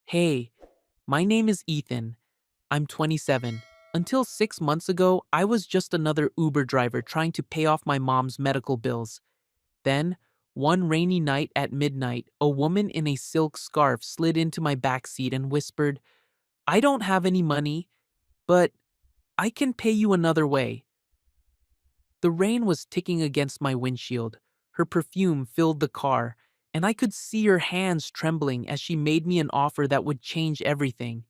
Hey, my name is Ethan. I'm 27. Until 6 months ago, I was just another Uber driver trying to pay off my mom's medical bills. Then, one rainy night at midnight, a woman in a silk scarf slid into my back seat and whispered, I don't have any money, but I can pay you another way. The rain was ticking against my windshield. Her perfume filled the car, and I could see her hands trembling as she made me an offer that would change everything.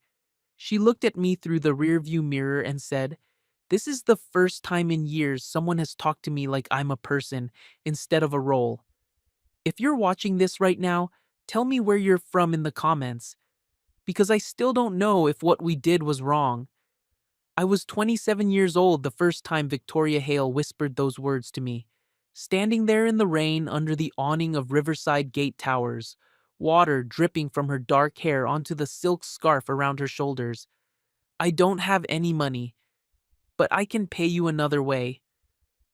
She looked at me through the rearview mirror and said, This is the first time in years someone has talked to me like I'm a person instead of a role. If you're watching this right now, tell me where you're from in the comments, because I still don't know if what we did was wrong. I was 27 years old the first time Victoria Hale whispered those words to me, standing there in the rain under the awning of Riverside Gate Towers, water dripping from her dark hair onto the silk scarf around her shoulders. I don't have any money, but I can pay you another way.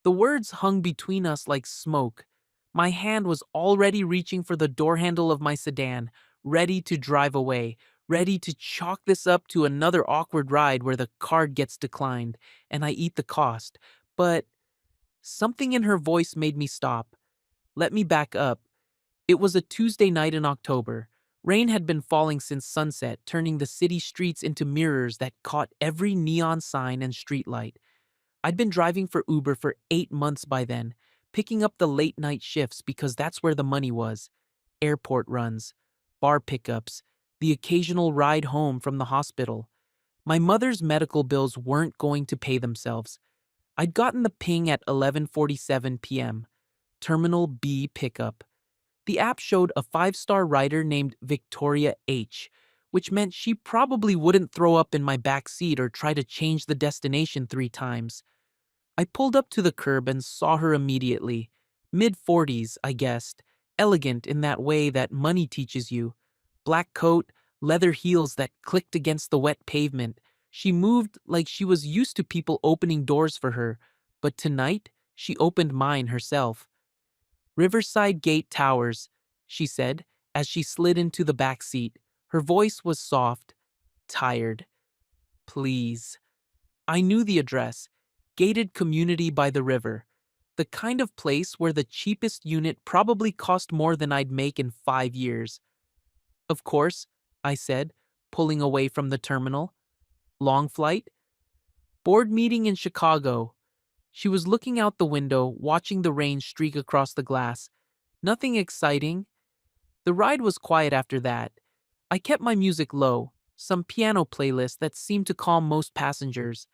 The words hung between us like smoke. My hand was already reaching for the door handle of my sedan, ready to drive away, ready to chalk this up to another awkward ride where the card gets declined and I eat the cost. But something in her voice made me stop. Let me back up. It was a Tuesday night in October. Rain had been falling since sunset, turning the city streets into mirrors that caught every neon sign and streetlight. I'd been driving for Uber for 8 months by then, picking up the late night shifts because that's where the money was. Airport runs, bar pickups, the occasional ride home from the hospital. My mother's medical bills weren't going to pay themselves. I'd gotten the ping at 11:47 p.m. Terminal B pickup. The app showed a five-star rider named Victoria H., which meant she probably wouldn't throw up in my back seat or try to change the destination 3 times. I pulled up to the curb and saw her immediately. Mid-40s, I guessed, elegant in that way that money teaches you. Black coat, leather heels that clicked against the wet pavement. She moved like she was used to people opening doors for her, but tonight she opened mine herself. Riverside Gate Towers, she said, as she slid into the back seat. Her voice was soft, tired. Please. I knew the address. Gated community by the river. The kind of place where the cheapest unit probably cost more than I'd make in 5 years. Of course, I said, pulling away from the terminal. Long flight? Board meeting in Chicago. She was looking out the window, watching the rain streak across the glass. Nothing exciting. The ride was quiet after that. I kept my music low, some piano playlist that seemed to calm most passengers.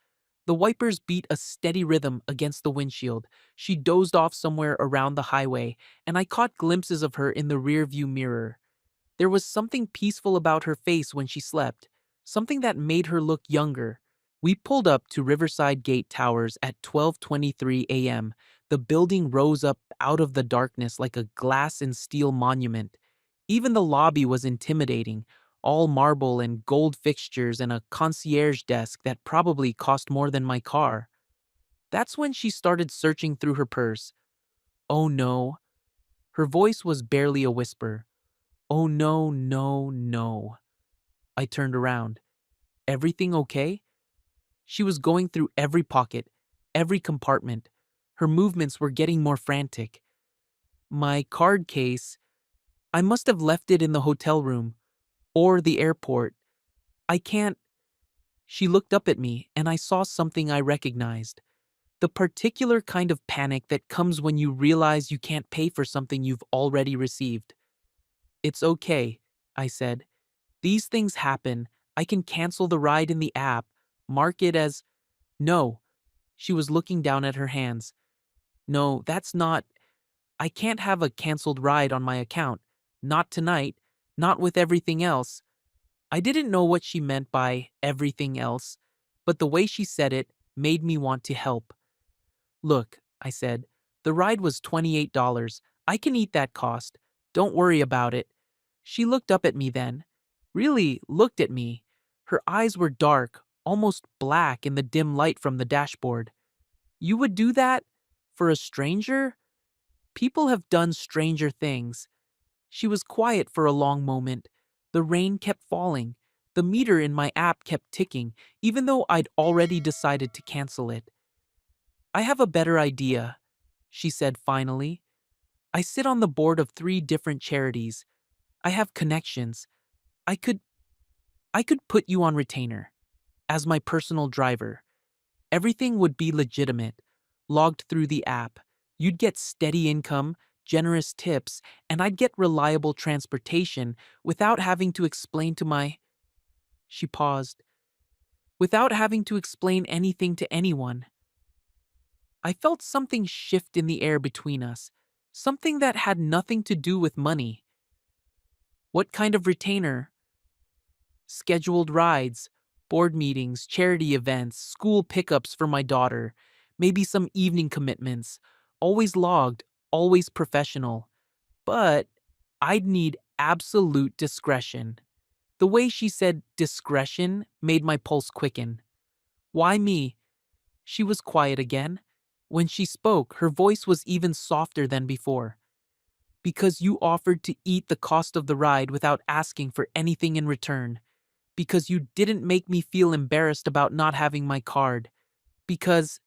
The wipers beat a steady rhythm against the windshield. She dozed off somewhere around the highway, and I caught glimpses of her in the rearview mirror. There was something peaceful about her face when she slept, something that made her look younger. We pulled up to Riverside Gate Towers at 12:23 a.m. The building rose up out of the darkness like a glass and steel monument. Even the lobby was intimidating, all marble and gold fixtures and a concierge desk that probably cost more than my car. That's when she started searching through her purse. Oh no. Her voice was barely a whisper. Oh no, no, no. I turned around. Everything okay? She was going through every pocket, every compartment. Her movements were getting more frantic. My card case, I must have left it in the hotel room or the airport. I can't. She looked up at me, and I saw something I recognized. The particular kind of panic that comes when you realize you can't pay for something you've already received. It's okay, I said. These things happen. I can cancel the ride in the app, mark it as. No. She was looking down at her hands. No, that's not. I can't have a canceled ride on my account. Not tonight. Not with everything else. I didn't know what she meant by everything else, but the way she said it made me want to help. Look, I said, the ride was $28. I can eat that cost. Don't worry about it. She looked up at me then. Really looked at me. Her eyes were dark, almost black in the dim light from the dashboard. You would do that? For a stranger? People have done stranger things. She was quiet for a long moment, The rain kept falling. The meter in my app kept ticking, even though I'd already decided to cancel it. I have a better idea, she said finally. I sit on the board of 3 different charities. I have connections. I could I could put you on retainer as my personal driver. Everything would be legitimate, logged through the app. You'd get steady income, generous tips, and I'd get reliable transportation without having to explain to my. She paused. Without having to explain anything to anyone. I felt something shift in the air between us, something that had nothing to do with money. What kind of retainer? Scheduled rides, board meetings, charity events, school pickups for my daughter, maybe some evening commitments, always logged, always professional. But I'd need absolute discretion. The way she said discretion made my pulse quicken. Why me? She was quiet again. When she spoke, her voice was even softer than before. Because you offered to eat the cost of the ride without asking for anything in return. Because you didn't make me feel embarrassed about not having my card. Because.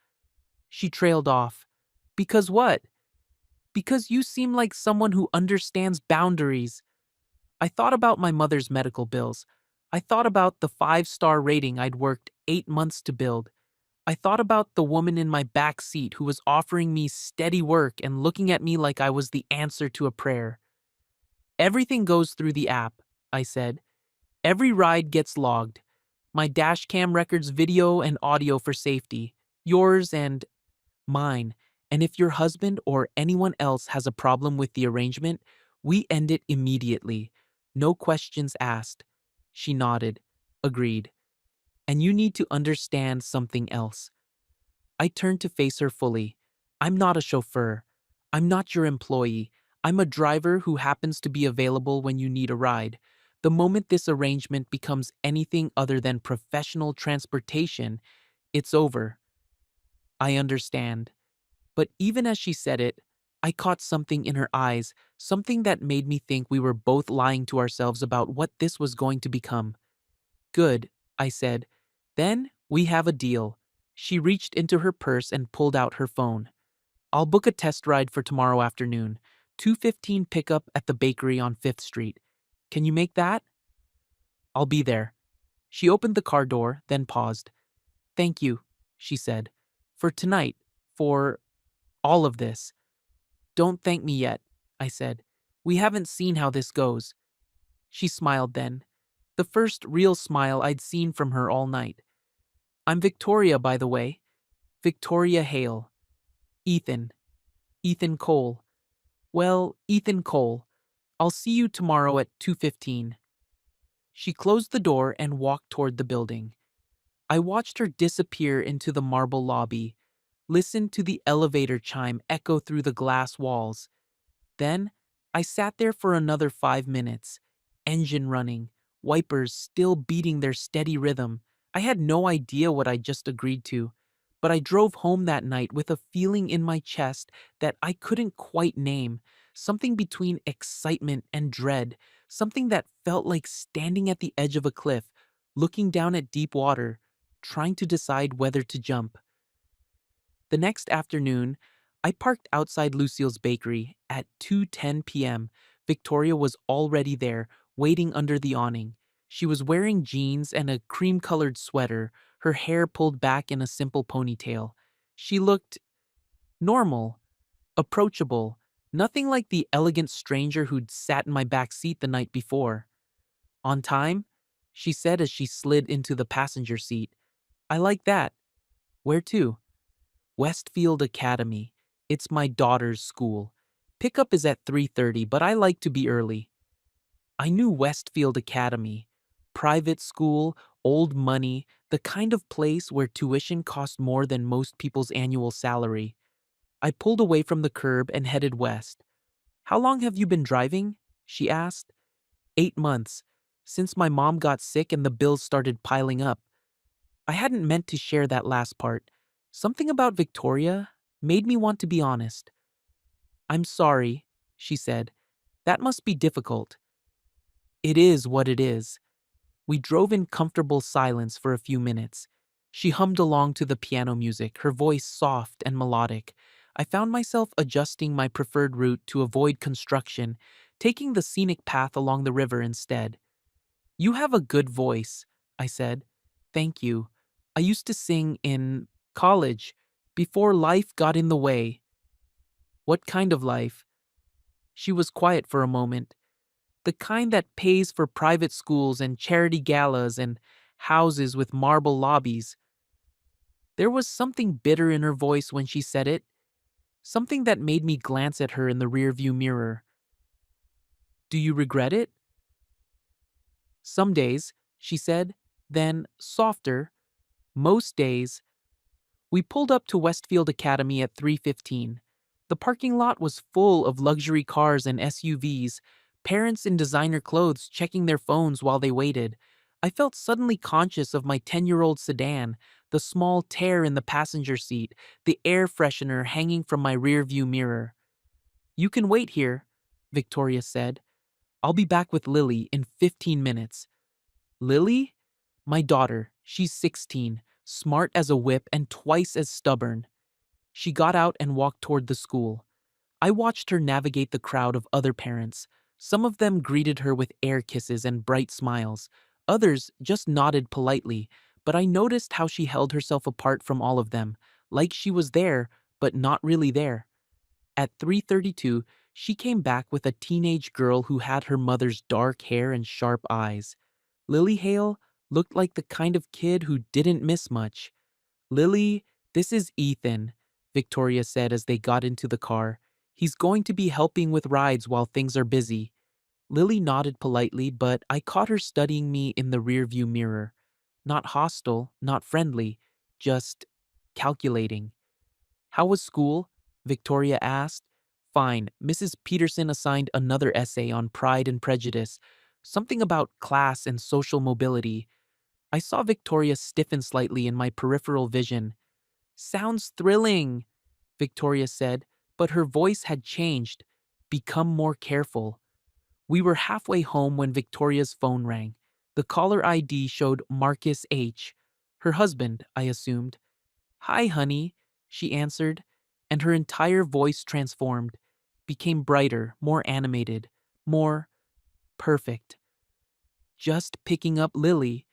She trailed off. Because what? Because you seem like someone who understands boundaries. I thought about my mother's medical bills. I thought about the 5-star rating I'd worked 8 months to build. I thought about the woman in my back seat who was offering me steady work and looking at me like I was the answer to a prayer. Everything goes through the app, I said. Every ride gets logged. My dash cam records video and audio for safety. Yours and mine. And if your husband or anyone else has a problem with the arrangement, we end it immediately. No questions asked. She nodded. Agreed. And you need to understand something else. I turned to face her fully. I'm not a chauffeur. I'm not your employee. I'm a driver who happens to be available when you need a ride. The moment this arrangement becomes anything other than professional transportation, it's over. I understand. But even as she said it, I caught something in her eyes, something that made me think we were both lying to ourselves about what this was going to become. Good, I said. Then we have a deal. She reached into her purse and pulled out her phone. I'll book a test ride for tomorrow afternoon. 2:15 pickup at the bakery on 5th Street. Can you make that? I'll be there. She opened the car door, then paused. Thank you, she said. For tonight. For all of this. Don't thank me yet, I said. We haven't seen how this goes. She smiled then. The first real smile I'd seen from her all night. I'm Victoria, by the way. Victoria Hale. Ethan. Ethan Cole. Well, Ethan Cole. I'll see you tomorrow at 2:15. She closed the door and walked toward the building. I watched her disappear into the marble lobby, listened to the elevator chime echo through the glass walls. Then, I sat there for another 5 minutes, engine running, wipers still beating their steady rhythm. I had no idea what I just agreed to, but I drove home that night with a feeling in my chest that I couldn't quite name, something between excitement and dread, something that felt like standing at the edge of a cliff, looking down at deep water, trying to decide whether to jump. The next afternoon, I parked outside Lucille's bakery at 2:10 p.m. Victoria was already there, waiting under the awning. She was wearing jeans and a cream-colored sweater, her hair pulled back in a simple ponytail. She looked normal, approachable, nothing like the elegant stranger who'd sat in my back seat the night before. On time? She said as she slid into the passenger seat. I like that. Where to? Westfield Academy. It's my daughter's school. Pickup is at 3:30, but I like to be early. I knew Westfield Academy. Private school, old money, the kind of place where tuition cost more than most people's annual salary. I pulled away from the curb and headed west. How long have you been driving? She asked. 8 months, since my mom got sick and the bills started piling up. I hadn't meant to share that last part. Something about Victoria made me want to be honest. I'm sorry, she said. That must be difficult. It is what it is. We drove in comfortable silence for a few minutes. She hummed along to the piano music, her voice soft and melodic. I found myself adjusting my preferred route to avoid construction, taking the scenic path along the river instead. You have a good voice, I said. Thank you. I used to sing in college, before life got in the way. What kind of life? She was quiet for a moment. The kind that pays for private schools and charity galas and houses with marble lobbies. There was something bitter in her voice when she said it, something that made me glance at her in the rearview mirror. Do you regret it? Some days, she said, then, softer, most days. We pulled up to Westfield Academy at 3:15. The parking lot was full of luxury cars and SUVs, parents in designer clothes checking their phones while they waited. I felt suddenly conscious of my 10-year-old sedan, the small tear in the passenger seat, the air freshener hanging from my rearview mirror. You can wait here, Victoria said. I'll be back with Lily in 15 minutes. Lily? My daughter. She's 16, smart as a whip and twice as stubborn. She got out and walked toward the school. I watched her navigate the crowd of other parents. Some of them greeted her with air kisses and bright smiles. Others just nodded politely, but I noticed how she held herself apart from all of them, like she was there, but not really there. At 3:32, she came back with a teenage girl who had her mother's dark hair and sharp eyes. Lily Hale looked like the kind of kid who didn't miss much. Lily, this is Ethan, Victoria said as they got into the car. He's going to be helping with rides while things are busy. Lily nodded politely, but I caught her studying me in the rearview mirror. Not hostile, not friendly, just calculating. How was school? Victoria asked. Fine. Mrs. Peterson assigned another essay on Pride and Prejudice, something about class and social mobility. I saw Victoria stiffen slightly in my peripheral vision. Sounds thrilling, Victoria said, but her voice had changed, become more careful. We were halfway home when Victoria's phone rang. The caller ID showed Marcus H., her husband, I assumed. Hi, honey, she answered, and her entire voice transformed, became brighter, more animated, more perfect. Just picking up Lily.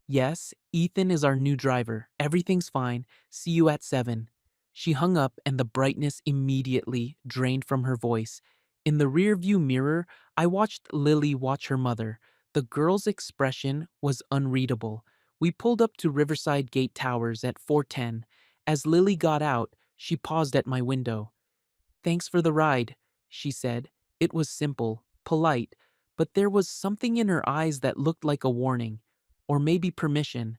Yes, Ethan is our new driver. Everything's fine. See you at 7. She hung up and the brightness immediately drained from her voice. In the rearview mirror, I watched Lily watch her mother. The girl's expression was unreadable. We pulled up to Riverside Gate Towers at 4:10. As Lily got out, she paused at my window. Thanks for the ride, she said. It was simple, polite, but there was something in her eyes that looked like a warning. Or maybe permission.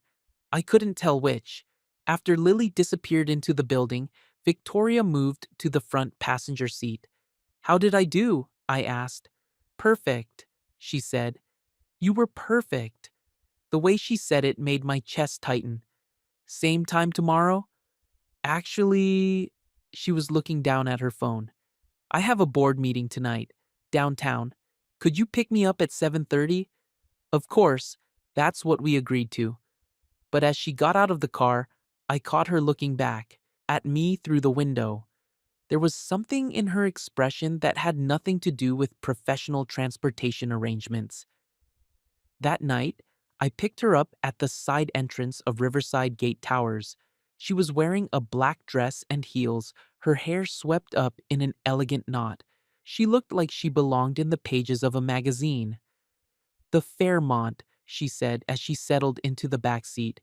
I couldn't tell which. After Lily disappeared into the building, Victoria moved to the front passenger seat. How did I do? I asked. Perfect, she said. You were perfect. The way she said it made my chest tighten. Same time tomorrow? Actually, she was looking down at her phone. I have a board meeting tonight, downtown. Could you pick me up at 7:30? Of course, that's what we agreed to. But as she got out of the car, I caught her looking back, at me through the window. There was something in her expression that had nothing to do with professional transportation arrangements. That night, I picked her up at the side entrance of Riverside Gate Towers. She was wearing a black dress and heels, her hair swept up in an elegant knot. She looked like she belonged in the pages of a magazine. The Fairmont, she said as she settled into the back seat.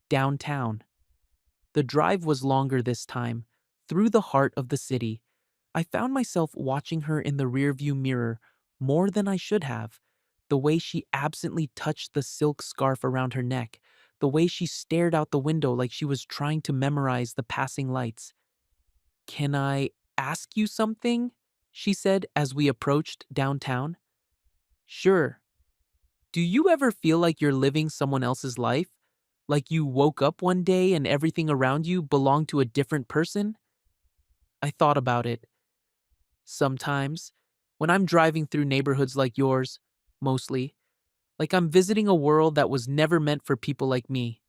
Downtown. The drive was longer this time, through the heart of the city. I found myself watching her in the rearview mirror more than I should have. The way she absently touched the silk scarf around her neck, the way she stared out the window like she was trying to memorize the passing lights. Can I ask you something? She said as we approached downtown. Sure. Do you ever feel like you're living someone else's life? Like you woke up one day and everything around you belonged to a different person? I thought about it. Sometimes, when I'm driving through neighborhoods like yours, mostly, Like I'm visiting a world that was never meant for people like me.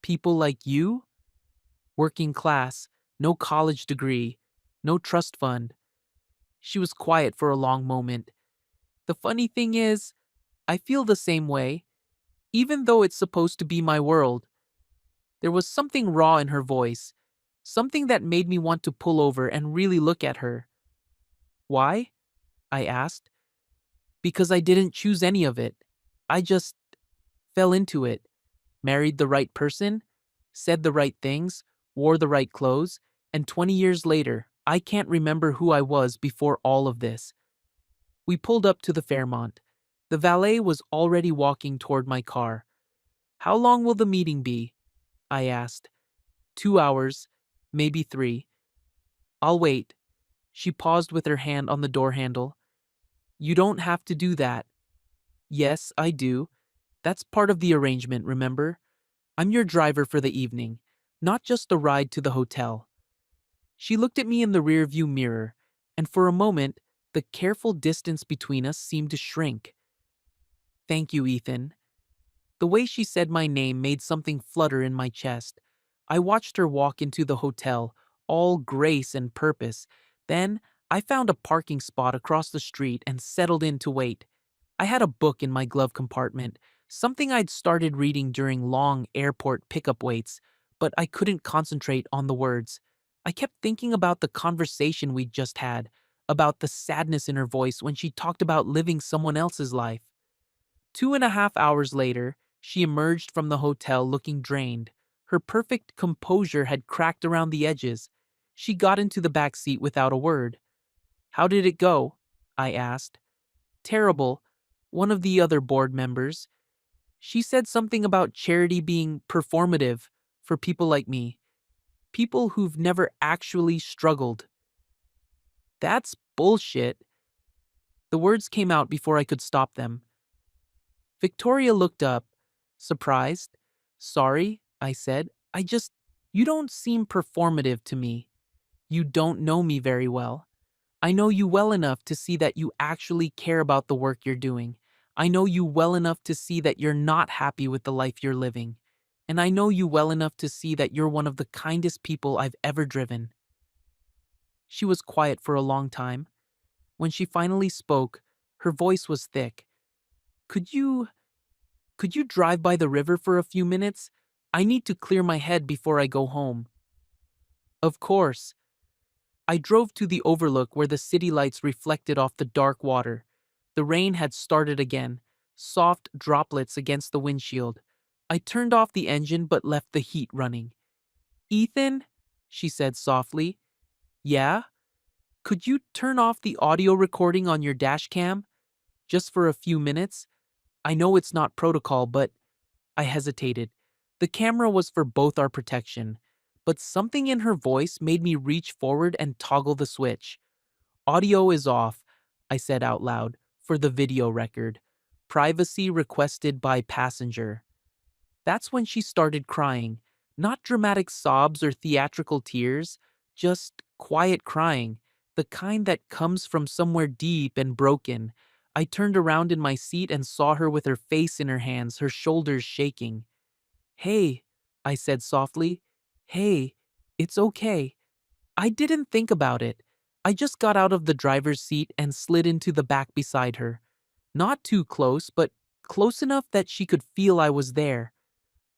People like you? Working class, no college degree, no trust fund. She was quiet for a long moment. The funny thing is, I feel the same way, even though it's supposed to be my world. There was something raw in her voice, something that made me want to pull over and really look at her. Why? I asked. Because I didn't choose any of it. I just fell into it, married the right person, said the right things, wore the right clothes, and 20 years later, I can't remember who I was before all of this. We pulled up to the Fairmont. The valet was already walking toward my car. How long will the meeting be? I asked. 2 hours, maybe 3. I'll wait. She paused with her hand on the door handle. You don't have to do that. Yes, I do. That's part of the arrangement, remember? I'm your driver for the evening, not just a ride to the hotel. She looked at me in the rearview mirror, and for a moment, the careful distance between us seemed to shrink. Thank you, Ethan. The way she said my name made something flutter in my chest. I watched her walk into the hotel, all grace and purpose. Then, I found a parking spot across the street and settled in to wait. I had a book in my glove compartment, something I'd started reading during long airport pickup waits, but I couldn't concentrate on the words. I kept thinking about the conversation we'd just had, about the sadness in her voice when she talked about living someone else's life. 2.5 hours later, she emerged from the hotel looking drained. Her perfect composure had cracked around the edges. She got into the back seat without a word. How did it go? I asked. Terrible. One of the other board members. She said something about charity being performative for people like me. People who've never actually struggled. That's bullshit. The words came out before I could stop them. Victoria looked up, surprised. Sorry, I said. You don't seem performative to me. You don't know me very well. I know you well enough to see that you actually care about the work you're doing. I know you well enough to see that you're not happy with the life you're living. And I know you well enough to see that you're one of the kindest people I've ever driven. She was quiet for a long time. When she finally spoke, her voice was thick. Could you drive by the river for a few minutes? I need to clear my head before I go home. Of course. I drove to the overlook where the city lights reflected off the dark water. The rain had started again, soft droplets against the windshield. I turned off the engine but left the heat running. Ethan? She said softly. Yeah? Could you turn off the audio recording on your dash cam? Just for a few minutes? I know it's not protocol, but I hesitated. The camera was for both our protection, but something in her voice made me reach forward and toggle the switch. Audio is off, I said out loud, for the video record. Privacy requested by passenger. That's when she started crying. Not dramatic sobs or theatrical tears, just quiet crying, the kind that comes from somewhere deep and broken. I turned around in my seat and saw her with her face in her hands, her shoulders shaking. Hey, I said softly. Hey, it's okay. I didn't think about it. I just got out of the driver's seat and slid into the back beside her. Not too close, but close enough that she could feel I was there.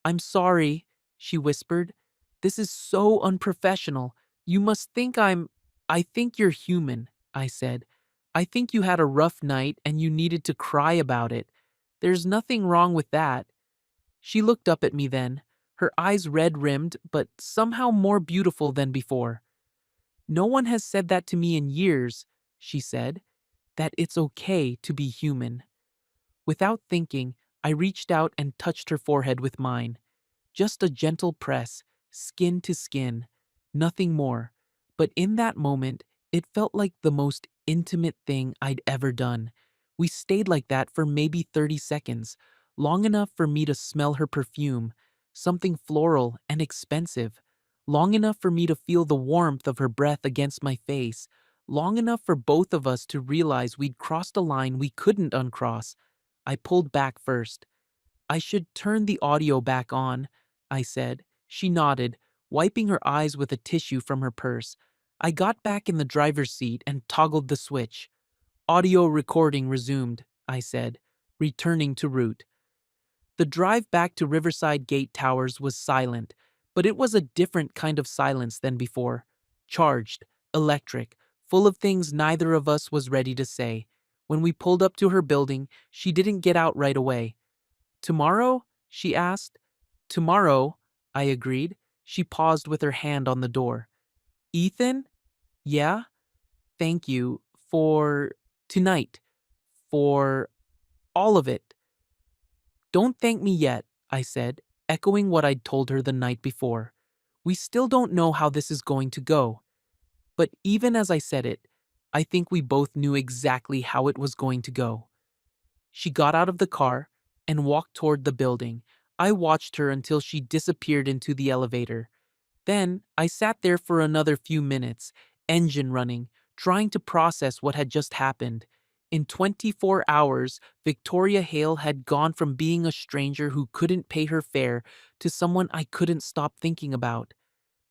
I'm sorry, she whispered. This is so unprofessional. You must think I think you're human, I said. I think you had a rough night and you needed to cry about it. There's nothing wrong with that. She looked up at me then, her eyes red-rimmed but somehow more beautiful than before. No one has said that to me in years, she said, that it's okay to be human. Without thinking, I reached out and touched her forehead with mine. Just a gentle press, skin to skin, nothing more. But in that moment, it felt like the most intimate thing I'd ever done. We stayed like that for maybe 30 seconds, long enough for me to smell her perfume, something floral and expensive, long enough for me to feel the warmth of her breath against my face, long enough for both of us to realize we'd crossed a line we couldn't uncross, I pulled back first. I should turn the audio back on, I said. She nodded, wiping her eyes with a tissue from her purse. I got back in the driver's seat and toggled the switch. Audio recording resumed, I said, returning to route. The drive back to Riverside Gate Towers was silent, but it was a different kind of silence than before. Charged, electric, full of things neither of us was ready to say. When we pulled up to her building, she didn't get out right away. "Tomorrow?" she asked. "Tomorrow," I agreed. She paused with her hand on the door. "Ethan?" "Yeah?" "Thank you for tonight, for all of it." "Don't thank me yet," I said, echoing what I'd told her the night before. "We still don't know how this is going to go." But even as I said it, I think we both knew exactly how it was going to go. She got out of the car and walked toward the building. I watched her until she disappeared into the elevator. Then I sat there for another few minutes, engine running, trying to process what had just happened. In 24 hours, Victoria Hale had gone from being a stranger who couldn't pay her fare to someone I couldn't stop thinking about.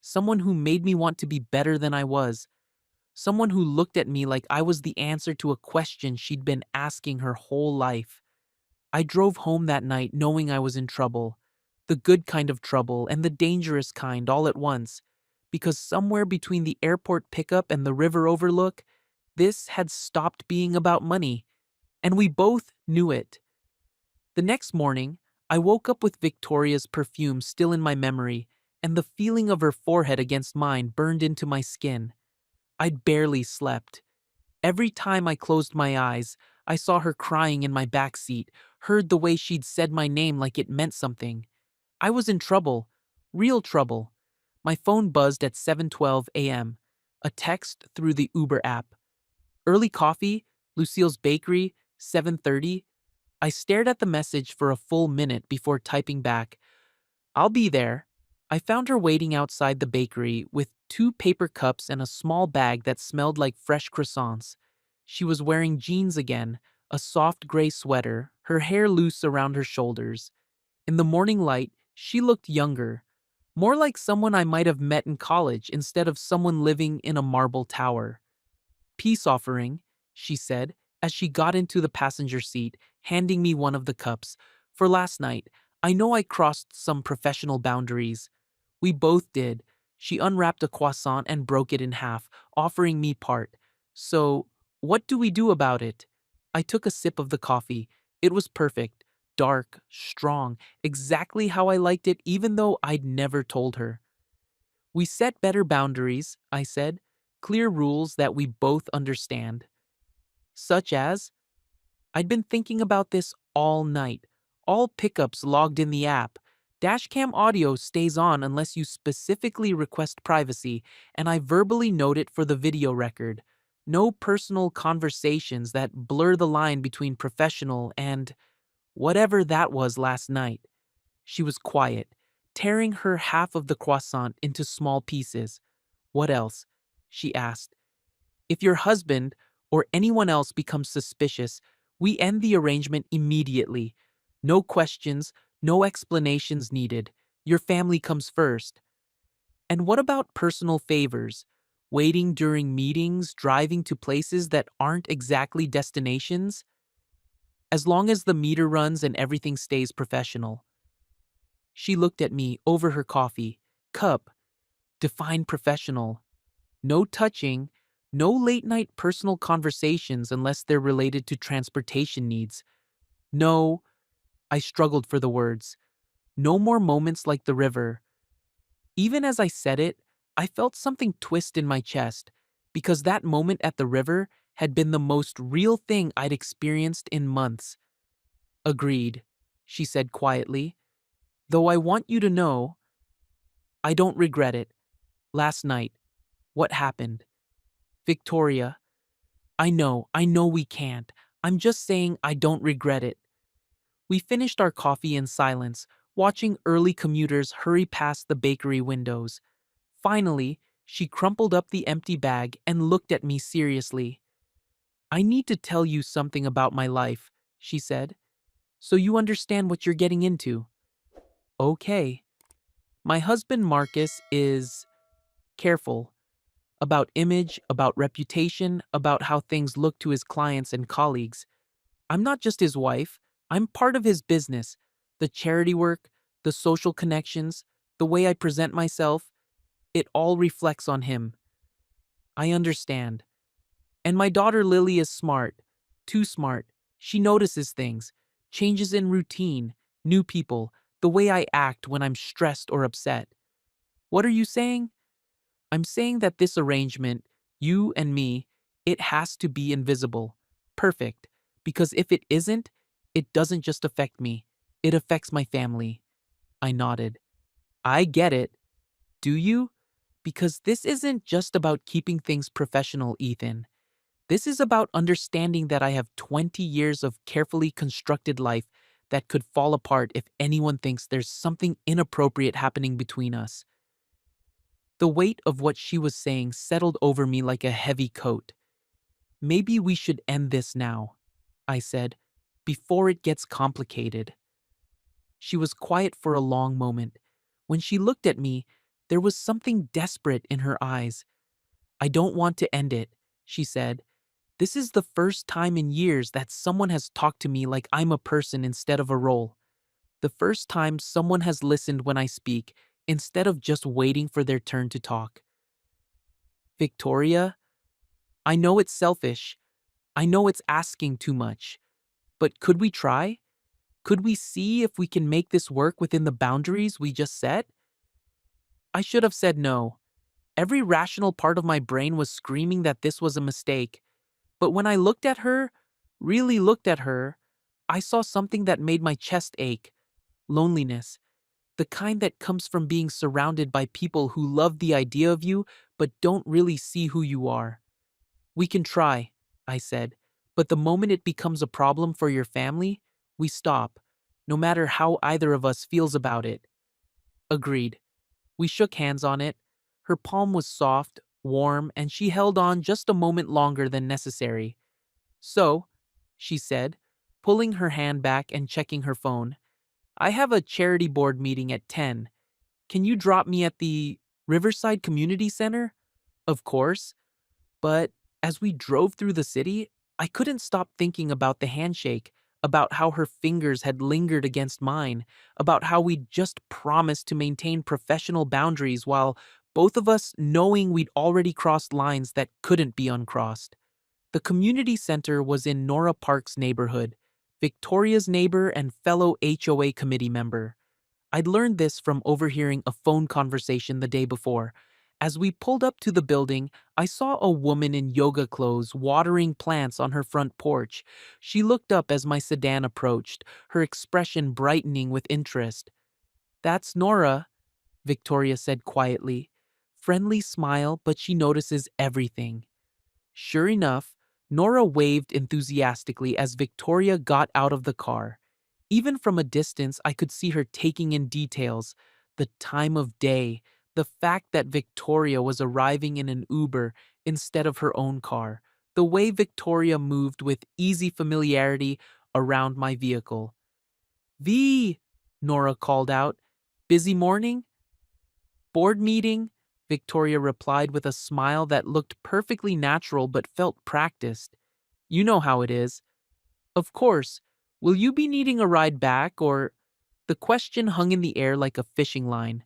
Someone who made me want to be better than I was. Someone who looked at me like I was the answer to a question she'd been asking her whole life. I drove home that night knowing I was in trouble. The good kind of trouble and the dangerous kind all at once. Because somewhere between the airport pickup and the river overlook, this had stopped being about money. And we both knew it. The next morning, I woke up with Victoria's perfume still in my memory, and the feeling of her forehead against mine burned into my skin. I'd barely slept. Every time I closed my eyes, I saw her crying in my back seat, heard the way she'd said my name like it meant something. I was in trouble, real trouble. My phone buzzed at 7:12 a.m. A text through the Uber app. "Early coffee, Lucille's Bakery, 7:30. I stared at the message for a full minute before typing back, "I'll be there." I found her waiting outside the bakery with 2 paper cups and a small bag that smelled like fresh croissants. She was wearing jeans again, a soft gray sweater, her hair loose around her shoulders. In the morning light, she looked younger, more like someone I might have met in college instead of someone living in a marble tower. "Peace offering," she said, as she got into the passenger seat, handing me one of the cups. "For last night, I know I crossed some professional boundaries." We both did. She unwrapped a croissant and broke it in half, offering me part. "So, what do we do about it?" I took a sip of the coffee. It was perfect. Dark, strong, exactly how I liked it even though I'd never told her. "We set better boundaries," I said. "Clear rules that we both understand." "Such as?" "I'd been thinking about this all night. All pickups logged in the app. Dashcam audio stays on unless you specifically request privacy, and I verbally note it for the video record. No personal conversations that blur the line between professional and whatever that was last night." She was quiet, tearing her half of the croissant into small pieces. "What else?" she asked. "If your husband or anyone else becomes suspicious, we end the arrangement immediately. No questions, no explanations needed. Your family comes first." "And what about personal favors? Waiting during meetings, driving to places that aren't exactly destinations?" "As long as the meter runs and everything stays professional." She looked at me over her coffee. "Cup. Define professional." "No touching, no late night personal conversations unless they're related to transportation needs. No," I struggled for the words, "no more moments like the river." Even as I said it, I felt something twist in my chest, because that moment at the river had been the most real thing I'd experienced in months. "Agreed," she said quietly. "Though I want you to know, I don't regret it. Last night, what happened. Victoria, I know we can't. I'm just saying I don't regret it." We finished our coffee in silence, watching early commuters hurry past the bakery windows. Finally, she crumpled up the empty bag and looked at me seriously. "I need to tell you something about my life," she said. So you understand what you're getting into. Okay. My husband Marcus is careful about image, about reputation, about how things look to his clients and colleagues. I'm not just his wife, I'm part of his business. The charity work, the social connections, the way I present myself, it all reflects on him. I understand. And my daughter Lily is smart. Too smart. She notices things, changes in routine, new people, the way I act when I'm stressed or upset. What are you saying? I'm saying that this arrangement, you and me, it has to be invisible. Perfect. Because if it isn't, it doesn't just affect me, it affects my family. I nodded. I get it. Do you? Because this isn't just about keeping things professional, Ethan. This is about understanding that I have 20 years of carefully constructed life that could fall apart if anyone thinks there's something inappropriate happening between us. The weight of what she was saying settled over me like a heavy coat. Maybe we should end this now, I said, before it gets complicated. She was quiet for a long moment. When she looked at me, there was something desperate in her eyes. I don't want to end it, she said. This is the first time in years that someone has talked to me like I'm a person instead of a role. The first time someone has listened when I speak instead of just waiting for their turn to talk. Victoria, I know it's selfish. I know it's asking too much. But could we try? Could we see if we can make this work within the boundaries we just set? I should have said no. Every rational part of my brain was screaming that this was a mistake. But when I looked at her, really looked at her, I saw something that made my chest ache. Loneliness. The kind that comes from being surrounded by people who love the idea of you but don't really see who you are. We can try, I said, but the moment it becomes a problem for your family, we stop, no matter how either of us feels about it. Agreed. We shook hands on it. Her palm was soft, warm, and she held on just a moment longer than necessary. So, she said, pulling her hand back and checking her phone, I have a charity board meeting at 10. Can you drop me at the Riverside Community Center? Of course. But as we drove through the city, I couldn't stop thinking about the handshake, about how her fingers had lingered against mine, about how we'd just promised to maintain professional boundaries while both of us knowing we'd already crossed lines that couldn't be uncrossed. The community center was in Nora Park's neighborhood, Victoria's neighbor and fellow HOA committee member. I'd learned this from overhearing a phone conversation the day before. As we pulled up to the building, I saw a woman in yoga clothes watering plants on her front porch. She looked up as my sedan approached, her expression brightening with interest. That's Nora, Victoria said quietly. Friendly smile, but she notices everything. Sure enough, Nora waved enthusiastically as Victoria got out of the car. Even from a distance, I could see her taking in details, the time of day, the fact that Victoria was arriving in an Uber instead of her own car, the way Victoria moved with easy familiarity around my vehicle. V, Nora called out. Busy morning? Board meeting? Victoria replied with a smile that looked perfectly natural but felt practiced. You know how it is. Of course. Will you be needing a ride back or... The question hung in the air like a fishing line.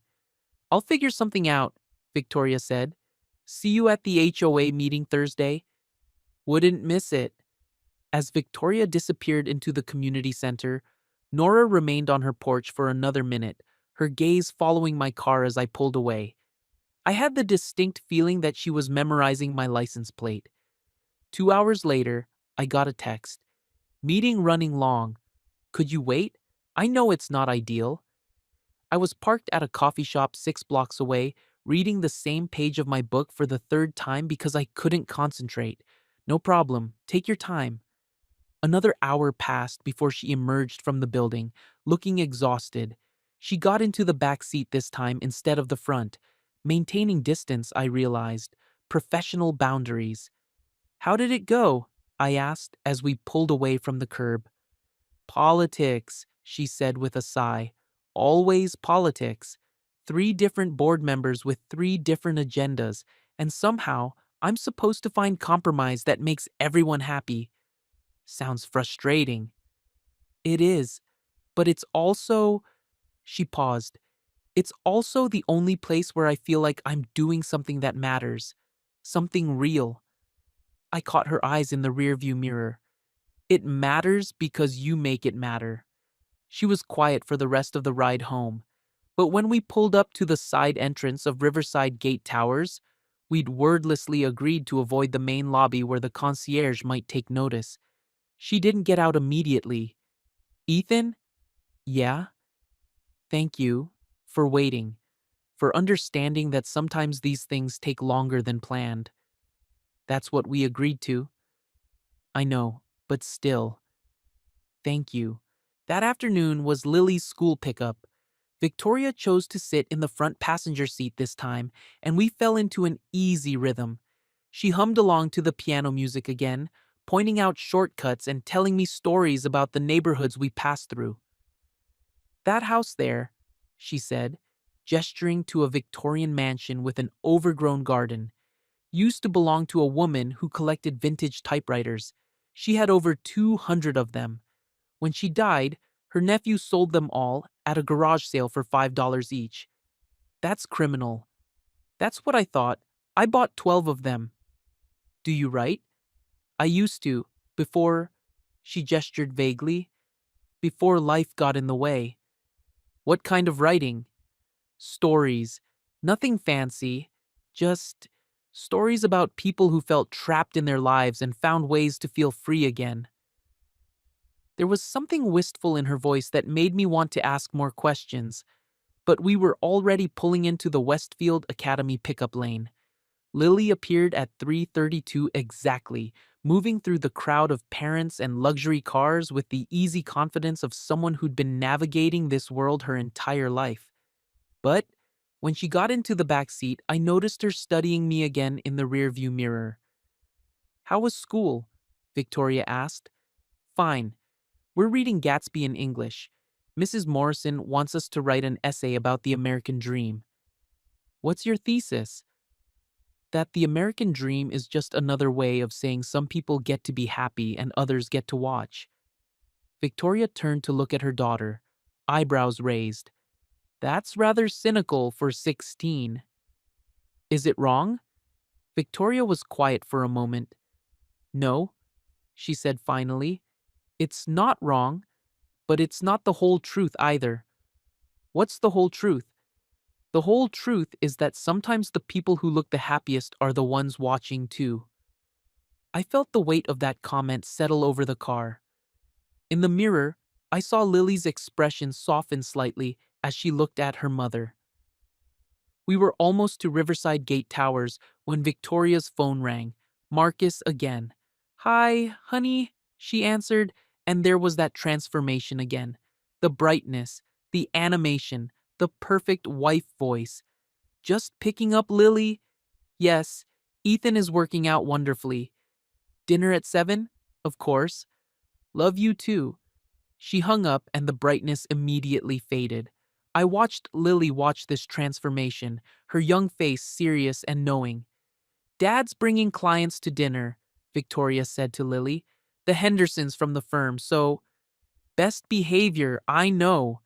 I'll figure something out, Victoria said. See you at the HOA meeting Thursday. Wouldn't miss it. As Victoria disappeared into the community center, Nora remained on her porch for another minute, her gaze following my car as I pulled away. I had the distinct feeling that she was memorizing my license plate. 2 hours later, I got a text. Meeting running long. Could you wait? I know it's not ideal. I was parked at a coffee shop 6 blocks away, reading the same page of my book for the third time because I couldn't concentrate. No problem. Take your time. Another hour passed before she emerged from the building, looking exhausted. She got into the back seat this time instead of the front. Maintaining distance, I realized. Professional boundaries. How did it go? I asked as we pulled away from the curb. Politics, she said with a sigh. Always politics. 3 different board members with 3 different agendas, and somehow I'm supposed to find compromise that makes everyone happy. Sounds frustrating. It is, but it's also. She paused. It's also the only place where I feel like I'm doing something that matters. Something real. I caught her eyes in the rearview mirror. It matters because you make it matter. She was quiet for the rest of the ride home. But when we pulled up to the side entrance of Riverside Gate Towers, we'd wordlessly agreed to avoid the main lobby where the concierge might take notice. She didn't get out immediately. Ethan? Yeah? Thank you for waiting, for understanding that sometimes these things take longer than planned. That's what we agreed to. I know, but still, thank you. That afternoon was Lily's school pickup. Victoria chose to sit in the front passenger seat this time, and we fell into an easy rhythm. She hummed along to the piano music again, pointing out shortcuts and telling me stories about the neighborhoods we passed through. That house there, she said, gesturing to a Victorian mansion with an overgrown garden, used to belong to a woman who collected vintage typewriters. She had over 200 of them. When she died, her nephew sold them all at a garage sale for $5 each. That's criminal. That's what I thought. I bought 12 of them. Do you write? I used to, before, she gestured vaguely, before life got in the way. What kind of writing? Stories. Nothing fancy, just stories about people who felt trapped in their lives and found ways to feel free again. There was something wistful in her voice that made me want to ask more questions, but we were already pulling into the Westfield Academy pickup lane. Lily appeared at 3:32 exactly, moving through the crowd of parents and luxury cars with the easy confidence of someone who'd been navigating this world her entire life. But when she got into the back seat, I noticed her studying me again in the rearview mirror. How was school? Victoria asked. Fine. We're reading Gatsby in English. Mrs. Morrison wants us to write an essay about the American dream. What's your thesis? That the American dream is just another way of saying some people get to be happy and others get to watch. Victoria turned to look at her daughter, eyebrows raised. That's rather cynical for 16. Is it wrong? Victoria was quiet for a moment. No, she said finally. It's not wrong, but it's not the whole truth either. What's the whole truth? The whole truth is that sometimes the people who look the happiest are the ones watching too. I felt the weight of that comment settle over the car. In the mirror, I saw Lily's expression soften slightly as she looked at her mother. We were almost to Riverside Gate Towers when Victoria's phone rang. Marcus again. Hi, honey, she answered, and there was that transformation again. The brightness, the animation, the perfect wife voice. Just picking up Lily? Yes, Ethan is working out wonderfully. Dinner at 7? Of course. Love you too. She hung up and the brightness immediately faded. I watched Lily watch this transformation, her young face serious and knowing. Dad's bringing clients to dinner, Victoria said to Lily. The Hendersons from the firm, so best behavior, I know.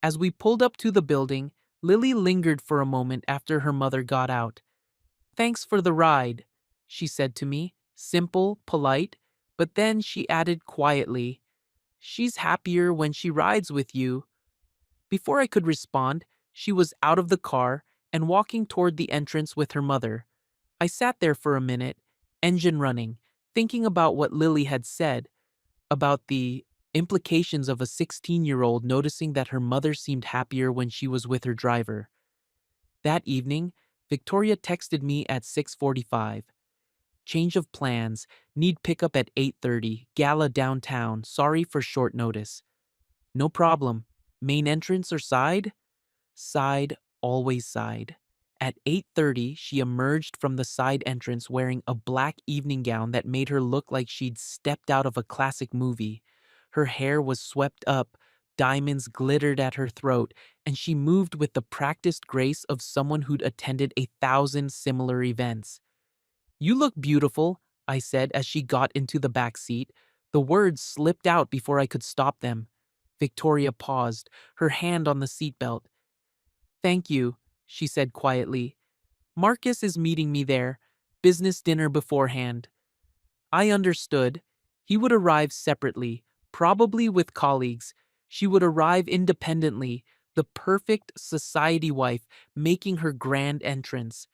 As we pulled up to the building, Lily lingered for a moment after her mother got out. Thanks for the ride, she said to me, simple, polite, but then she added quietly, she's happier when she rides with you. Before I could respond, she was out of the car and walking toward the entrance with her mother. I sat there for a minute, engine running, thinking about what Lily had said, about the implications of a 16-year-old noticing that her mother seemed happier when she was with her driver. That evening, Victoria texted me at 6:45. Change of plans, need pickup at 8:30, gala downtown, sorry for short notice. No problem. Main entrance or side? Side, always side. At 8:30, she emerged from the side entrance wearing a black evening gown that made her look like she'd stepped out of a classic movie. Her hair was swept up, diamonds glittered at her throat, and she moved with the practiced grace of someone who'd attended 1,000 similar events. "You look beautiful," I said as she got into the back seat. The words slipped out before I could stop them. Victoria paused, her hand on the seatbelt. "Thank you," she said quietly. "Marcus is meeting me there. Business dinner beforehand." I understood. He would arrive separately, probably with colleagues. She would arrive independently, the perfect society wife making her grand entrance.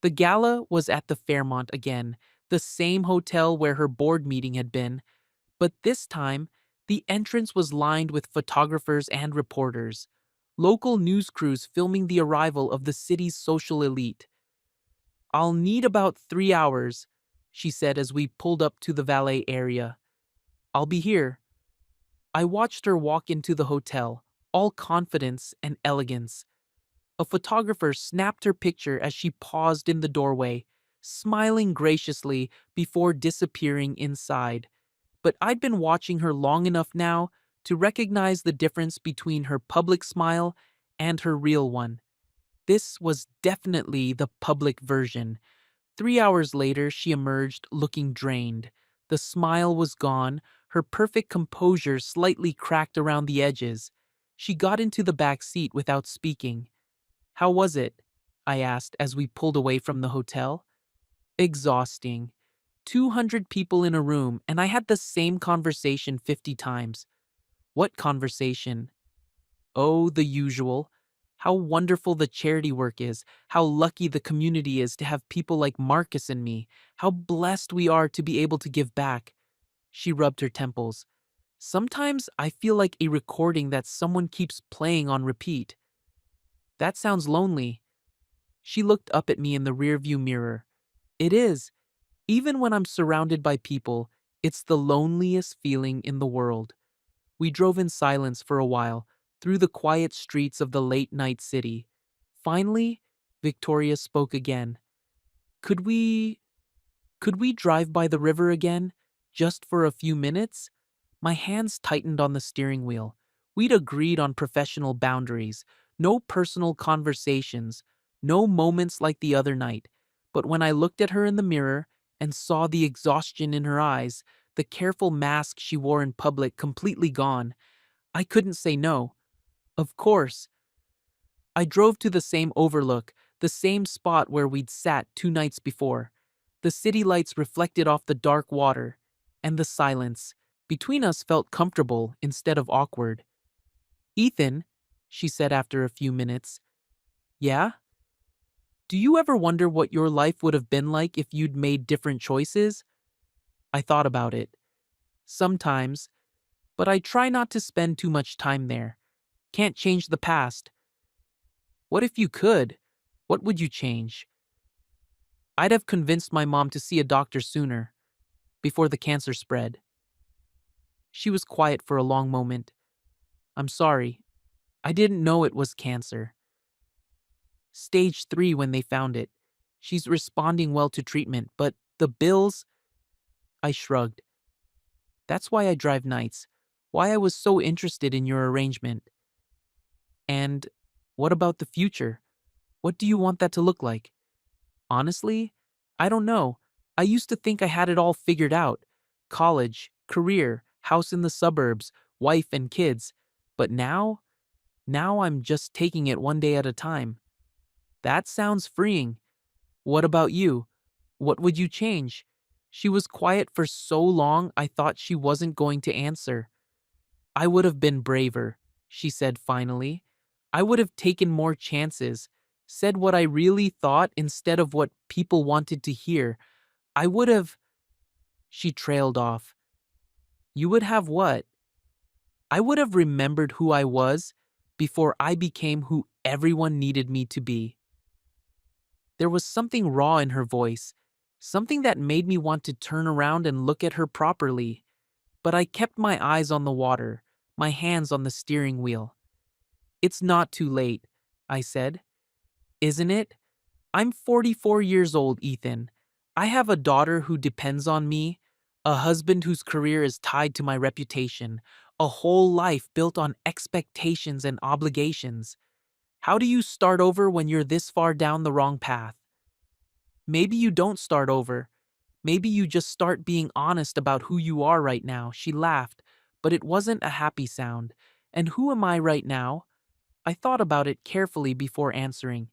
The gala was at the Fairmont again, the same hotel where her board meeting had been, but this time, the entrance was lined with photographers and reporters, local news crews filming the arrival of the city's social elite. "I'll need about 3 hours," she said as we pulled up to the valet area. "I'll be here." I watched her walk into the hotel, all confidence and elegance. A photographer snapped her picture as she paused in the doorway, smiling graciously before disappearing inside. But I'd been watching her long enough now to recognize the difference between her public smile and her real one. This was definitely the public version. 3 hours later, she emerged looking drained. The smile was gone, her perfect composure slightly cracked around the edges. She got into the back seat without speaking. "How was it?" I asked as we pulled away from the hotel. "Exhausting. 200 people in a room, and I had the same conversation 50 times. "What conversation?" "Oh, the usual. How wonderful the charity work is, how lucky the community is to have people like Marcus and me, how blessed we are to be able to give back." She rubbed her temples. "Sometimes I feel like a recording that someone keeps playing on repeat." "That sounds lonely." She looked up at me in the rearview mirror. "It is. Even when I'm surrounded by people, it's the loneliest feeling in the world." We drove in silence for a while, through the quiet streets of the late-night city. Finally, Victoria spoke again. "Could we... could we drive by the river again? Just for a few minutes?" My hands tightened on the steering wheel. We'd agreed on professional boundaries, no personal conversations, no moments like the other night. But when I looked at her in the mirror and saw the exhaustion in her eyes, the careful mask she wore in public completely gone, I couldn't say no. Of course. I drove to the same overlook, the same spot where we'd sat 2 nights before. The city lights reflected off the dark water, and the silence between us felt comfortable instead of awkward. "Ethan," she said after a few minutes. "Yeah? Do you ever wonder what your life would have been like if you'd made different choices?" I thought about it. "Sometimes, but I try not to spend too much time there. Can't change the past." "What if you could? What would you change?" "I'd have convinced my mom to see a doctor sooner, before the cancer spread." She was quiet for a long moment. "I'm sorry. I didn't know it was cancer. Stage 3 when they found it. She's responding well to treatment, but the bills..." I shrugged. "That's why I drive nights. Why I was so interested in your arrangement." "And what about the future? What do you want that to look like?" "Honestly, I don't know. I used to think I had it all figured out. College, career, house in the suburbs, wife and kids. But now I'm just taking it one day at a time." "That sounds freeing. What about you? What would you change?" She was quiet for so long I thought she wasn't going to answer. "I would have been braver," she said finally. "I would have taken more chances, said what I really thought instead of what people wanted to hear. I would have..." She trailed off. "You would have what?" "I would have remembered who I was before I became who everyone needed me to be." There was something raw in her voice, something that made me want to turn around and look at her properly. But I kept my eyes on the water, my hands on the steering wheel. "It's not too late," I said. "Isn't it? I'm 44 years old, Ethan. I have a daughter who depends on me, A husband whose career is tied to my reputation. A whole life built on expectations and obligations. How do you start over when you're this far down the wrong path? Maybe you don't start over. Maybe you just start being honest about who you are right now. She laughed, but it wasn't a happy sound. And who am I right now? I thought about it carefully before answering.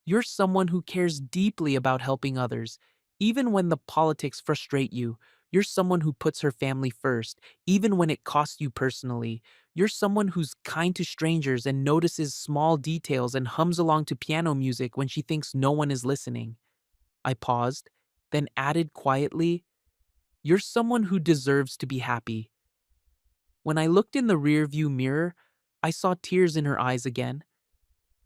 You're someone who cares deeply about helping others, even when the politics frustrate you. You're someone who puts her family first, even when it costs you personally. You're someone who's kind to strangers and notices small details and hums along to piano music when she thinks no one is listening. I paused, then added quietly, "You're someone who deserves to be happy." When I looked in the rearview mirror, I saw tears in her eyes again.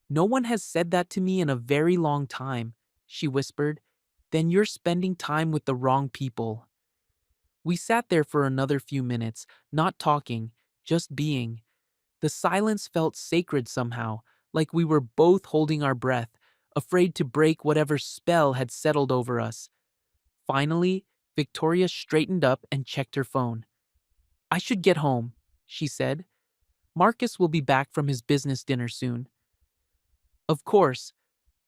"No one has said that to me in a very long time," she whispered. "Then you're spending time with the wrong people." We sat there for another few minutes, not talking, just being. The silence felt sacred somehow, like we were both holding our breath, afraid to break whatever spell had settled over us. Finally, Victoria straightened up and checked her phone. "I should get home," she said. "Marcus will be back from his business dinner soon." Of course,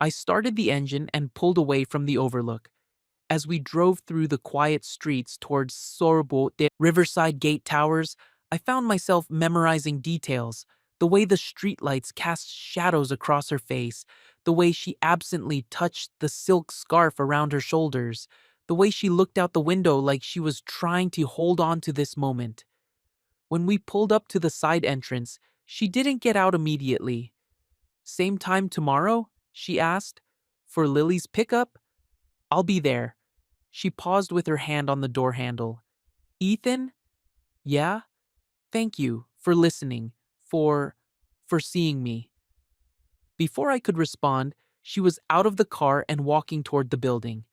I started the engine and pulled away from the overlook. As we drove through the quiet streets towards Sorbo de Riverside Gate Towers, I found myself memorizing details. The way the streetlights cast shadows across her face, the way she absently touched the silk scarf around her shoulders, the way she looked out the window like she was trying to hold on to this moment. When we pulled up to the side entrance, she didn't get out immediately. "Same time tomorrow?" she asked. "For Lily's pickup?" "I'll be there." She paused with her hand on the door handle. "Ethan?" "Yeah? Thank you for listening, for seeing me." Before I could respond, she was out of the car and walking toward the building.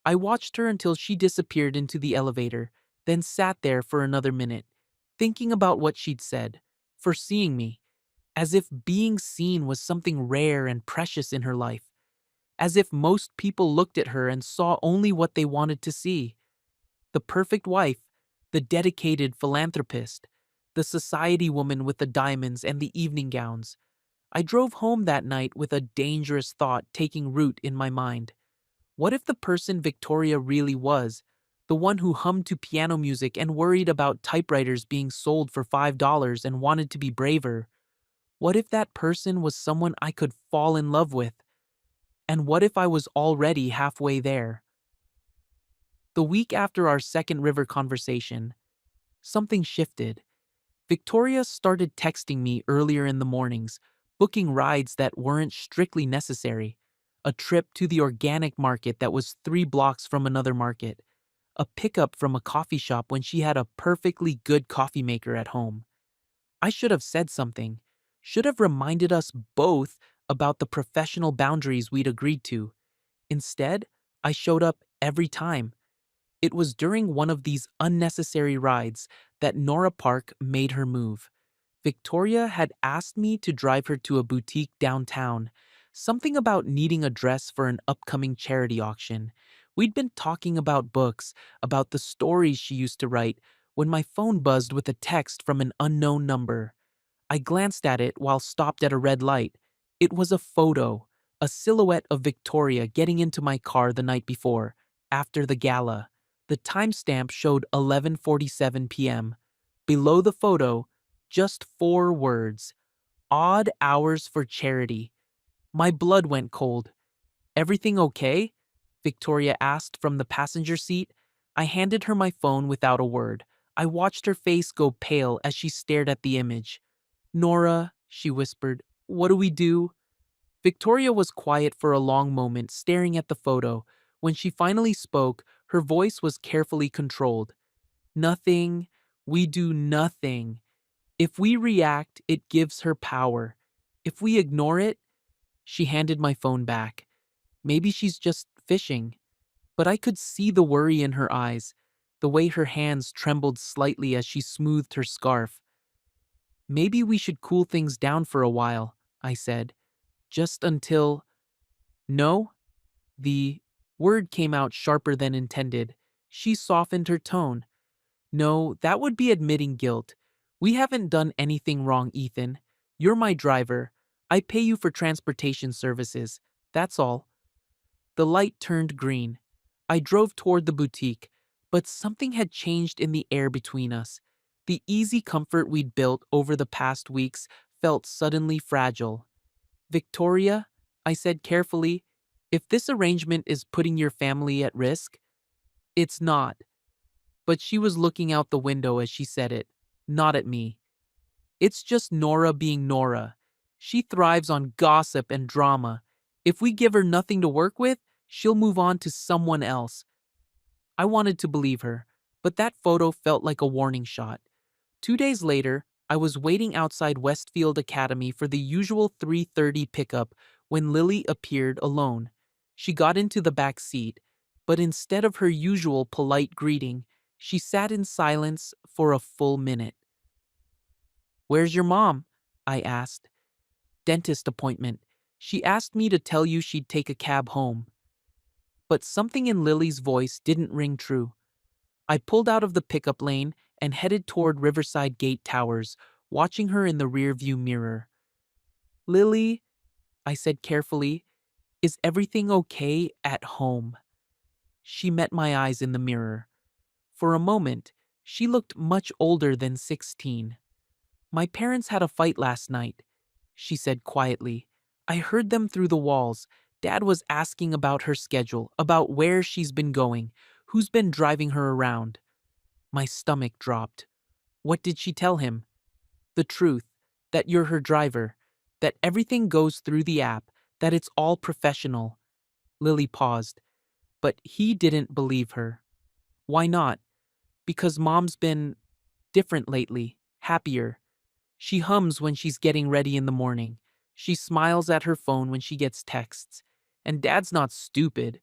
I watched her until she disappeared into the elevator, then sat there for another minute, thinking about what she'd said, for seeing me, as if being seen was something rare and precious in her life, as if most people looked at her and saw only what they wanted to see. The perfect wife, the dedicated philanthropist, the society woman with the diamonds and the evening gowns. I drove home that night with a dangerous thought taking root in my mind. What if the person Victoria really was, the one who hummed to piano music and worried about typewriters being sold for $5 and wanted to be braver? What if that person was someone I could fall in love with? And what if I was already halfway there? The week after our second river conversation, something shifted. Victoria started texting me earlier in the mornings, booking rides that weren't strictly necessary. A trip to the organic market that was 3 blocks from another market. A pickup from a coffee shop when she had a perfectly good coffee maker at home. I should have said something. Should have reminded us both about the professional boundaries we'd agreed to. Instead, I showed up every time. It was during one of these unnecessary rides that Nora Park made her move. Victoria had asked me to drive her to a boutique downtown, something about needing a dress for an upcoming charity auction. We'd been talking about books, about the stories she used to write, when my phone buzzed with a text from an unknown number. I glanced at it while stopped at a red light. It was a photo, a silhouette of Victoria getting into my car the night before, after the gala. The timestamp showed 11:47 p.m. Below the photo, just 4 words: "Odd hours for charity." My blood went cold. "Everything okay?" Victoria asked from the passenger seat. I handed her my phone without a word. I watched her face go pale as she stared at the image. "Nora," she whispered, "what do we do?" Victoria was quiet for a long moment, staring at the photo. When she finally spoke, her voice was carefully controlled. "Nothing. We do nothing. If we react, it gives her power. If we ignore it..." She handed my phone back. Maybe she's just fishing. But I could see the worry in her eyes, the way her hands trembled slightly as she smoothed her scarf. "Maybe we should cool things down for a while," I said. "Just until..." "No?" The word came out sharper than intended. She softened her tone. No, that would be admitting guilt. We haven't done anything wrong, Ethan. You're my driver. I pay you for transportation services. That's all. The light turned green. I drove toward the boutique, but something had changed in the air between us. The easy comfort we'd built over the past weeks felt suddenly fragile. Victoria, I said carefully, if this arrangement is putting your family at risk, it's not. But she was looking out the window as she said it, not at me. It's just Nora being Nora. She thrives on gossip and drama. If we give her nothing to work with, she'll move on to someone else. I wanted to believe her, but that photo felt like a warning shot. 2 days later, I was waiting outside Westfield Academy for the usual 3:30 pickup when Lily appeared alone. She got into the back seat, but instead of her usual polite greeting, she sat in silence for a full minute. "Where's your mom?" I asked. "Dentist appointment. She asked me to tell you she'd take a cab home." But something in Lily's voice didn't ring true. I pulled out of the pickup lane and headed toward Riverside Gate Towers, watching her in the rearview mirror. "Lily," I said carefully, "is everything okay at home?" She met my eyes in the mirror. For a moment, she looked much older than 16. "My parents had a fight last night," she said quietly. "I heard them through the walls. Dad was asking about her schedule, about where she's been going, who's been driving her around." My stomach dropped. What did she tell him? The truth, that you're her driver, that everything goes through the app, that it's all professional. Lily paused, but he didn't believe her. Why not? Because mom's been different lately, happier. She hums when she's getting ready in the morning. She smiles at her phone when she gets texts. And dad's not stupid.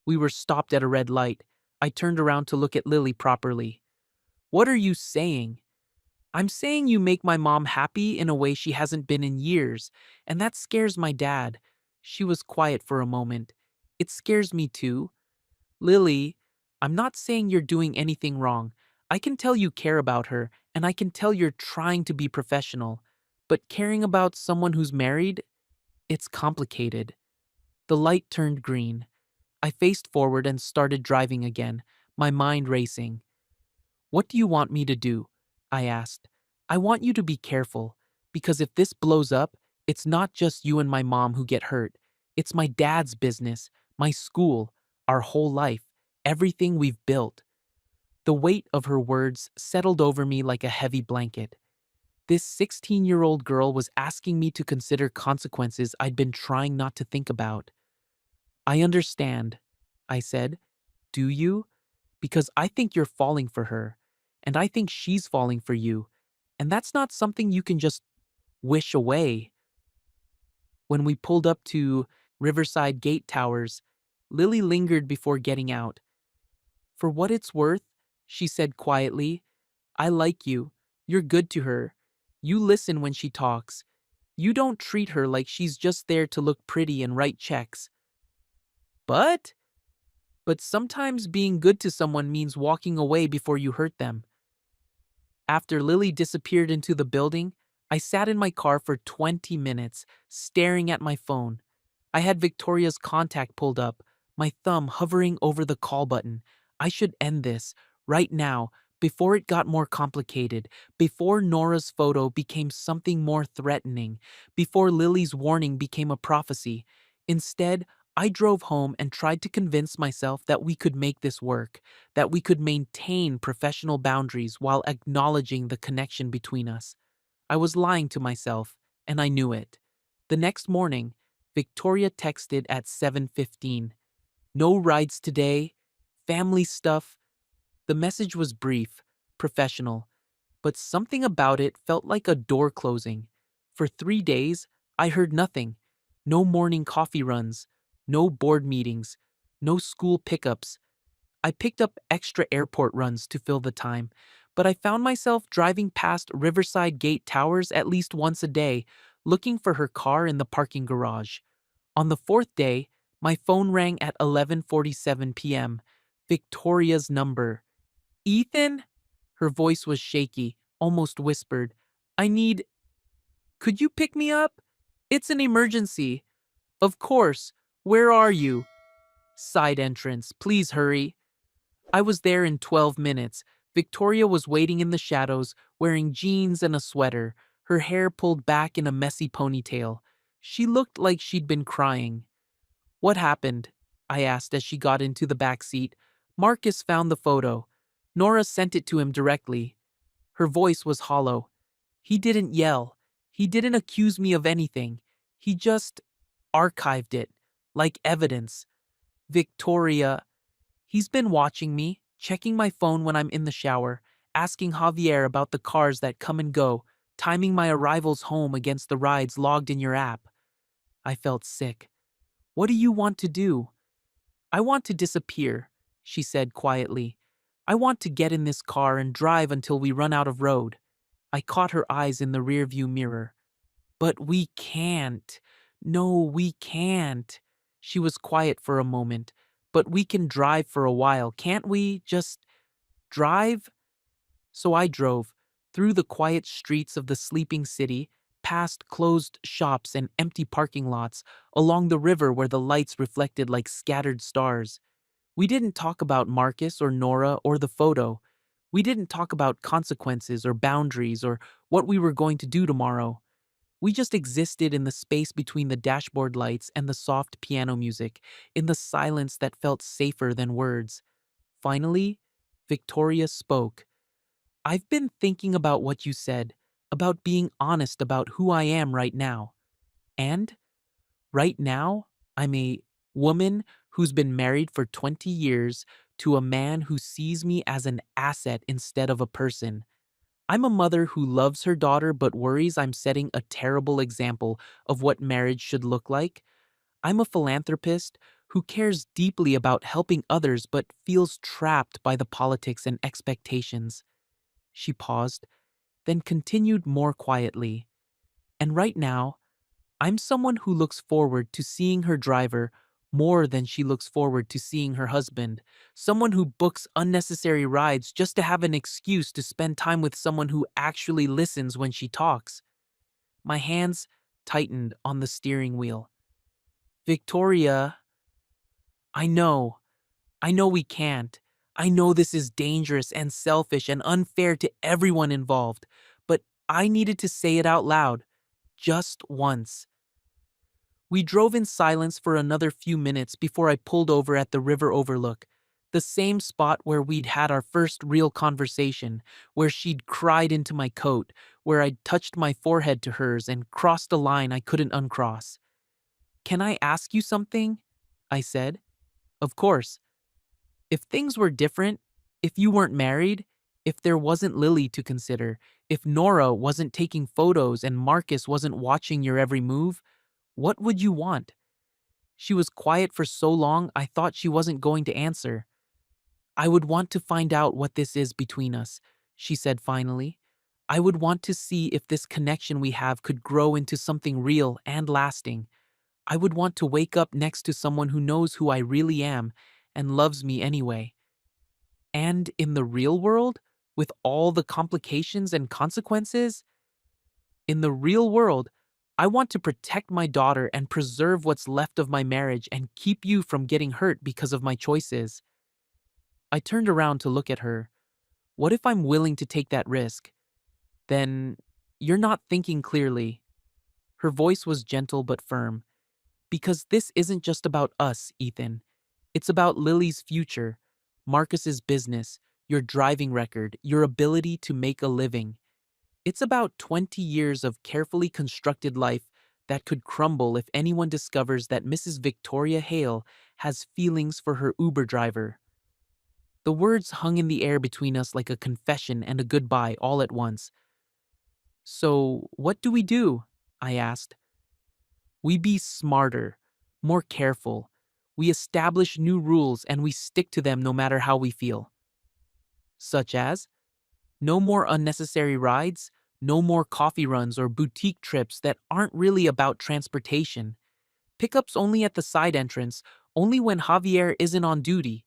We were stopped at a red light. I turned around to look at Lily properly. "What are you saying?" "I'm saying you make my mom happy in a way she hasn't been in years, and that scares my dad." She was quiet for a moment. "It scares me too." "Lily, I'm not saying you're doing anything wrong. I can tell you care about her, and I can tell you're trying to be professional. But caring about someone who's married? It's complicated." The light turned green. I faced forward and started driving again, my mind racing. "What do you want me to do?" I asked. "I want you to be careful, because if this blows up, it's not just you and my mom who get hurt. It's my dad's business, my school, our whole life, everything we've built." The weight of her words settled over me like a heavy blanket. This 16-year-old girl was asking me to consider consequences I'd been trying not to think about. "I understand," I said. "Do you? Because I think you're falling for her, and I think she's falling for you, and that's not something you can just wish away." When we pulled up to Riverside Gate Towers, Lily lingered before getting out. "For what it's worth," she said quietly, "I like you. You're good to her. You listen when she talks. You don't treat her like she's just there to look pretty and write checks. But sometimes being good to someone means walking away before you hurt them." After Lily disappeared into the building, I sat in my car for 20 minutes, staring at my phone. I had Victoria's contact pulled up, my thumb hovering over the call button. I should end this, right now, before it got more complicated, before Nora's photo became something more threatening, before Lily's warning became a prophecy. Instead, I drove home and tried to convince myself that we could make this work, that we could maintain professional boundaries while acknowledging the connection between us. I was lying to myself, and I knew it. The next morning, Victoria texted at 7:15. "No rides today. Family stuff." The message was brief, professional, but something about it felt like a door closing. For 3 days, I heard nothing. No morning coffee runs, no board meetings, no school pickups. I picked up extra airport runs to fill the time, but I found myself driving past Riverside Gate Towers at least once a day, looking for her car in the parking garage. On the fourth day, my phone rang at 11:47 p.m. Victoria's number. "Ethan?" Her voice was shaky, almost whispered. I need. Could you pick me up? It's an emergency. Of course. Where are you? Side entrance. Please hurry. I was there in 12 minutes. Victoria was waiting in the shadows, wearing jeans and a sweater, her hair pulled back in a messy ponytail. She looked like she'd been crying. What happened? I asked as she got into the back seat. Marcus found the photo. Nora sent it to him directly. Her voice was hollow. He didn't yell. He didn't accuse me of anything. He just archived it, like evidence. Victoria. He's been watching me, checking my phone when I'm in the shower, asking Javier about the cars that come and go, timing my arrivals home against the rides logged in your app. I felt sick. What do you want to do? I want to disappear, she said quietly. I want to get in this car and drive until we run out of road. I caught her eyes in the rearview mirror. But we can't. No, we can't. She was quiet for a moment. But we can drive for a while, can't we? Just drive? So I drove, through the quiet streets of the sleeping city, past closed shops and empty parking lots, along the river where the lights reflected like scattered stars. We didn't talk about Marcus or Nora or the photo. We didn't talk about consequences or boundaries or what we were going to do tomorrow. We just existed in the space between the dashboard lights and the soft piano music, in the silence that felt safer than words. Finally, Victoria spoke. I've been thinking about what you said, about being honest about who I am right now. And right now, I'm a woman who's been married for 20 years to a man who sees me as an asset instead of a person. I'm a mother who loves her daughter but worries I'm setting a terrible example of what marriage should look like. I'm a philanthropist who cares deeply about helping others but feels trapped by the politics and expectations. She paused, then continued more quietly. And right now, I'm someone who looks forward to seeing her driver more than she looks forward to seeing her husband. Someone who books unnecessary rides just to have an excuse to spend time with someone who actually listens when she talks. My hands tightened on the steering wheel. Victoria, I know. I know we can't. I know this is dangerous and selfish and unfair to everyone involved, but I needed to say it out loud, just once. We drove in silence for another few minutes before I pulled over at the river overlook, the same spot where we'd had our first real conversation, where she'd cried into my coat, where I'd touched my forehead to hers and crossed a line I couldn't uncross. Can I ask you something? I said. Of course. If things were different, if you weren't married, if there wasn't Lily to consider, if Nora wasn't taking photos and Marcus wasn't watching your every move, what would you want? She was quiet for so long I thought she wasn't going to answer. I would want to find out what this is between us, she said finally. I would want to see if this connection we have could grow into something real and lasting. I would want to wake up next to someone who knows who I really am and loves me anyway. And in the real world, with all the complications and consequences, in the real world, I want to protect my daughter and preserve what's left of my marriage and keep you from getting hurt because of my choices. I turned around to look at her. What if I'm willing to take that risk? Then you're not thinking clearly. Her voice was gentle but firm. Because this isn't just about us, Ethan. It's about Lily's future, Marcus's business, your driving record, your ability to make a living. It's about 20 years of carefully constructed life that could crumble if anyone discovers that Mrs. Victoria Hale has feelings for her Uber driver. The words hung in the air between us like a confession and a goodbye all at once. So, what do we do? I asked. We be smarter, more careful. We establish new rules and we stick to them no matter how we feel. Such as, no more unnecessary rides, no more coffee runs or boutique trips that aren't really about transportation. Pickups only at the side entrance, only when Javier isn't on duty.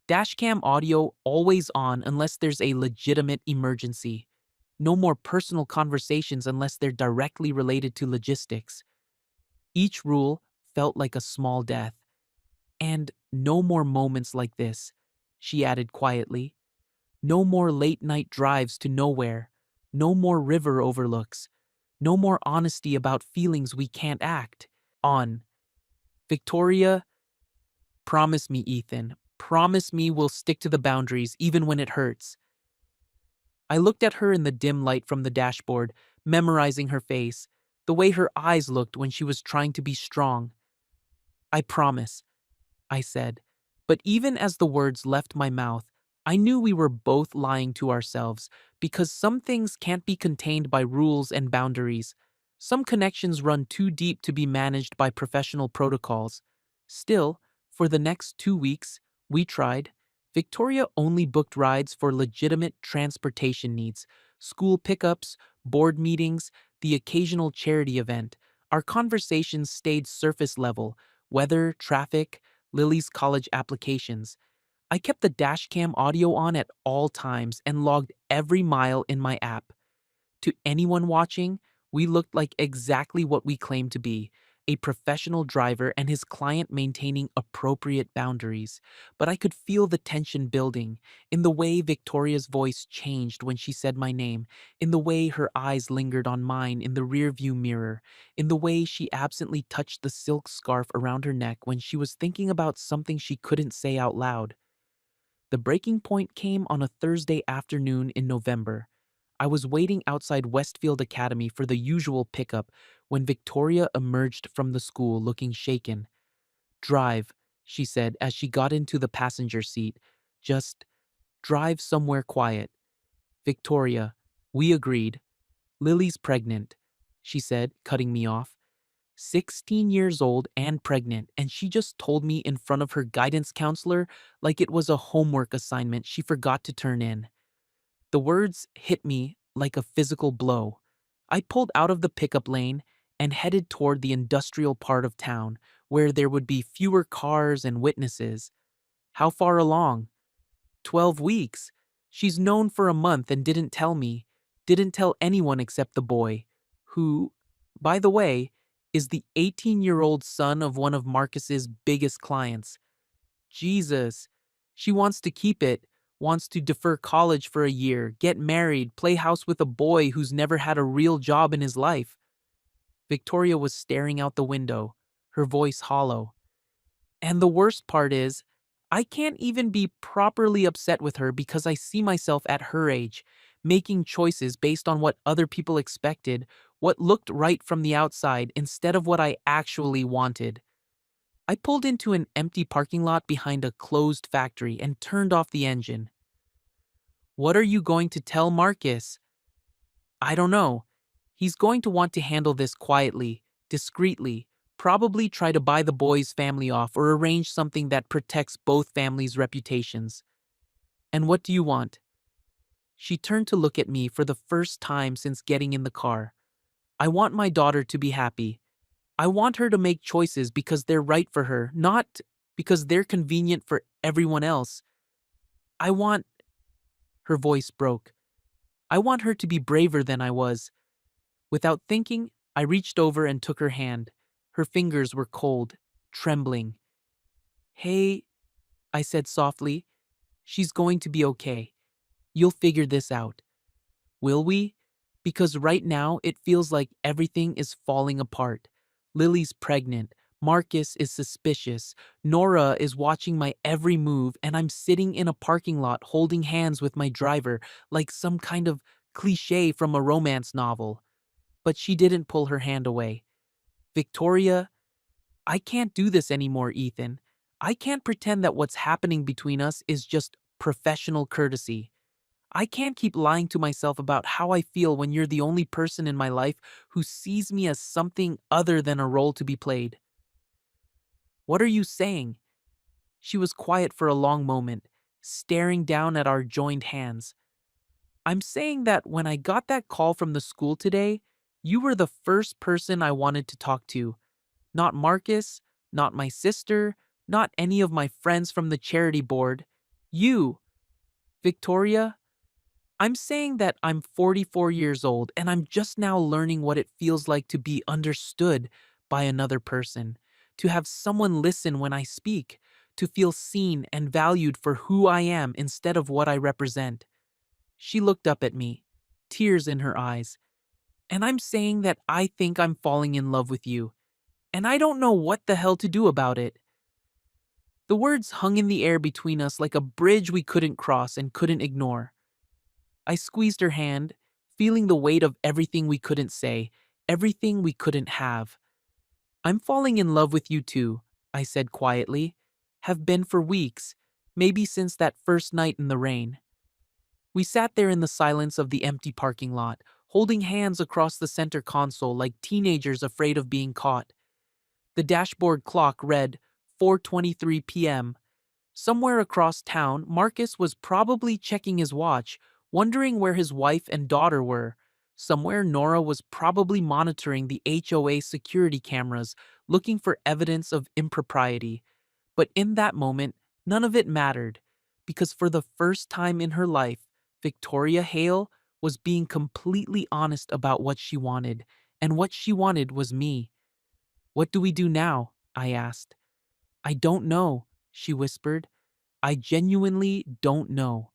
Dashcam audio always on unless there's a legitimate emergency. No more personal conversations unless they're directly related to logistics. Each rule felt like a small death. And no more moments like this, she added quietly. No more late night drives to nowhere. No more river overlooks. No more honesty about feelings we can't act on. Victoria, promise me, Ethan. Promise me we'll stick to the boundaries even when it hurts. I looked at her in the dim light from the dashboard, memorizing her face, the way her eyes looked when she was trying to be strong. I promise, I said. But even as the words left my mouth, I knew we were both lying to ourselves because some things can't be contained by rules and boundaries. Some connections run too deep to be managed by professional protocols. Still, for the next 2 weeks, we tried. Victoria only booked rides for legitimate transportation needs, school pickups, board meetings, the occasional charity event. Our conversations stayed surface level, weather, traffic, Lily's college applications. I kept the dashcam audio on at all times and logged every mile in my app. To anyone watching, we looked like exactly what we claimed to be, a professional driver and his client maintaining appropriate boundaries. But I could feel the tension building, in the way Victoria's voice changed when she said my name, in the way her eyes lingered on mine in the rearview mirror, in the way she absently touched the silk scarf around her neck when she was thinking about something she couldn't say out loud. The breaking point came on a Thursday afternoon in November. I was waiting outside Westfield Academy for the usual pickup when Victoria emerged from the school looking shaken. "Drive," she said as she got into the passenger seat. "Just drive somewhere quiet." "Victoria," we agreed. "Lily's pregnant," she said, cutting me off. 16 years old and pregnant, and she just told me in front of her guidance counselor like it was a homework assignment she forgot to turn in. The words hit me like a physical blow. I pulled out of the pickup lane and headed toward the industrial part of town, where there would be fewer cars and witnesses. "How far along?" 12 weeks. She's known for a month and didn't tell me. Didn't tell anyone except the boy, who, by the way, is the 18-year-old son of one of Marcus's biggest clients. Jesus. She wants to keep it, wants to defer college for a year, get married, play house with a boy who's never had a real job in his life. Victoria was staring out the window, her voice hollow. And the worst part is, I can't even be properly upset with her because I see myself at her age, making choices based on what other people expected, what looked right from the outside instead of what I actually wanted. I pulled into an empty parking lot behind a closed factory and turned off the engine. "What are you going to tell Marcus?" "I don't know. He's going to want to handle this quietly, discreetly, probably try to buy the boy's family off or arrange something that protects both families' reputations." "And what do you want?" She turned to look at me for the first time since getting in the car. "I want my daughter to be happy. I want her to make choices because they're right for her, not because they're convenient for everyone else. I want—" Her voice broke. "I want her to be braver than I was." Without thinking, I reached over and took her hand. Her fingers were cold, trembling. "Hey," I said softly, "she's going to be okay. You'll figure this out." "Will we?" Because right now it feels like everything is falling apart. Lily's pregnant. Marcus is suspicious. Nora is watching my every move, and I'm sitting in a parking lot holding hands with my driver like some kind of cliche from a romance novel. But she didn't pull her hand away. "Victoria, I can't do this anymore, Ethan. I can't pretend that what's happening between us is just professional courtesy. I can't keep lying to myself about how I feel when you're the only person in my life who sees me as something other than a role to be played." "What are you saying?" She was quiet for a long moment, staring down at our joined hands. "I'm saying that when I got that call from the school today, you were the first person I wanted to talk to. Not Marcus, not my sister, not any of my friends from the charity board. You, Victoria, I'm saying that I'm 44 years old and I'm just now learning what it feels like to be understood by another person, to have someone listen when I speak, to feel seen and valued for who I am instead of what I represent. She looked up at me, tears in her eyes, and I'm saying that I think I'm falling in love with you, and I don't know what the hell to do about it. The words hung in the air between us like a bridge we couldn't cross and couldn't ignore. I squeezed her hand, feeling the weight of everything we couldn't say, everything we couldn't have. I'm falling in love with you too, I said quietly. Have been for weeks, maybe since that first night in the rain. We sat there in the silence of the empty parking lot, holding hands across the center console like teenagers afraid of being caught. The dashboard clock read 4:23 p.m. Somewhere across town, Marcus was probably checking his watch, wondering where his wife and daughter were. Somewhere, Nora was probably monitoring the HOA security cameras, looking for evidence of impropriety. But in that moment, none of it mattered, because for the first time in her life, Victoria Hale was being completely honest about what she wanted, and what she wanted was me. What do we do now? I asked. I don't know, she whispered. I genuinely don't know.